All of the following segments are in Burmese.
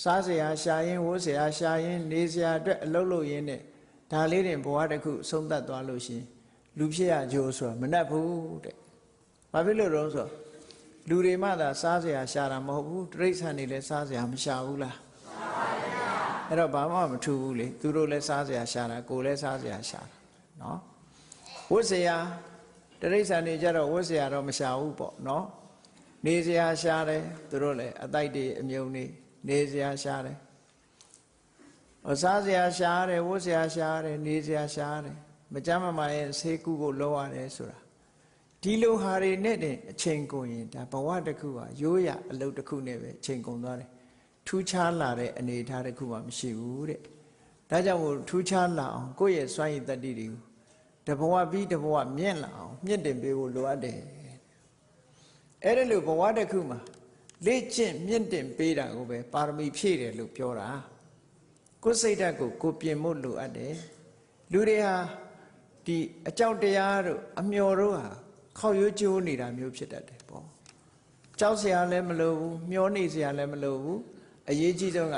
စားစရာရှာရင်ဝတ်စရာရှာရင်နေစရာအတွက်အလုပ်လုပ်ရင်းနဲ့ဒါလေးတင်ဘဝတစ်ခုဆုံးသက်သွားလို့ရှိရင်လူဖြစ်ရကြိုးဆိုတာမနှက်ဘူးတဲ့။ဘာဖြစ်လို့တော့ဆိုလူတွေမှသာစားစရာရှာတာမဟုတ်ဘူးတိရစ္ဆာန်တွေလည်းစားစရာမရှာဘူးလား။ရှာပါဗျာ။အဲ့တော့ဘာမှမထူးဘူးလေသူတို့လည်းစားစရာရှာတာကိုယ်လည်းစားစရာရှာတာနော်။ဝတ်စရာတိရစ္ဆာန်တွေကြတော့ဝတ်စရာတော့မရှာဘူးပေါ့နော်။နေစရာရှာတယ်သူတို့လည်းအတိုက်တွေအမြုံတွေနေစရာရှာတယ်စားစရာရှာတယ်ဝတ်စရာရှာတယ်နေစရာရှာတယ်မကြမ်းမမာရဲ့ဆေးကုဖို့လိုရတယ်ဆိုတာဒီလိုဟာတွေနဲ့အချိန်ကုန်ရင်ဒါဘဝတစ်ခုဟာရိုးရအလုပ်တစ်ခုနဲ့ပဲအချိန်ကုန်သွားတယ်ထူးခြားလာတဲ့အနေအထားတစ်ခုမှမရှိဘူးတဲ့ဒါကြောင့်မို့ထူးခြားလာအောင်ကိုယ့်ရဲ့စွမ်းရည်တတ္တိတွေကိုတဘဝပြီးတဘဝမြင့်လာအောင်မြင့်တင်ပေးဖို့လိုအပ်တယ်အဲ့ဒါလို့ဘဝတစ်ခုမှာလေ့ကျင့်မြင့်တင်ပေးတာကိုပဲပါရမီဖြည့်တယ်လို့ပြောတာကိုယ်စိတ်ဓာတ်ကိုကိုပြင်ဖို့လိုအပ်တယ်လူတွေဟာဒီအကြောက်တရားတို့အမျှော်တို့ဟာခောက်ရွကျိုးနေတာမျိုးဖြစ်တတ်တယ်ပေါ့ကြောက်စရာလည်းမလိုဘူးမျောနေစရာလည်းမလိုဘူးအရေးကြီးဆုံးက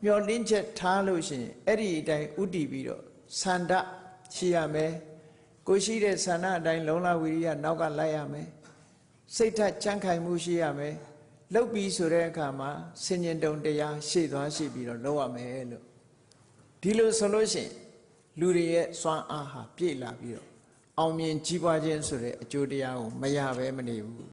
မျောလင်းချက်ထားလို့ရှိရင်အဲ့ဒီအတိုင်းဥတည်ပြီးတော့ဆန္ဒရှိရမယ်ကိုရှိတဲ့ဆန္ဒအတိုင်းလုံလဝိရိယနောက်ကလိုက်ရမယ်စိတ်ဓာတ်ကြံ့ခိုင်မှုရှိရမယ်လှုပ်ပြီးဆိုတဲ့အခါမှာဆင်ញင်တုံတရားရှေ့သွားရှိပြီးတော့လုပ်ရမယ်လို့ဒီလိုဆိုလို့ရှိရင်လူတွေရဲ့စွမ်းအားဟာပြည့်လာပြီးတော့အောင်မြင်ကြီးပွားခြင်းဆိုတဲ့အကျိုးတရားကိုမရဘဲမနေဘူး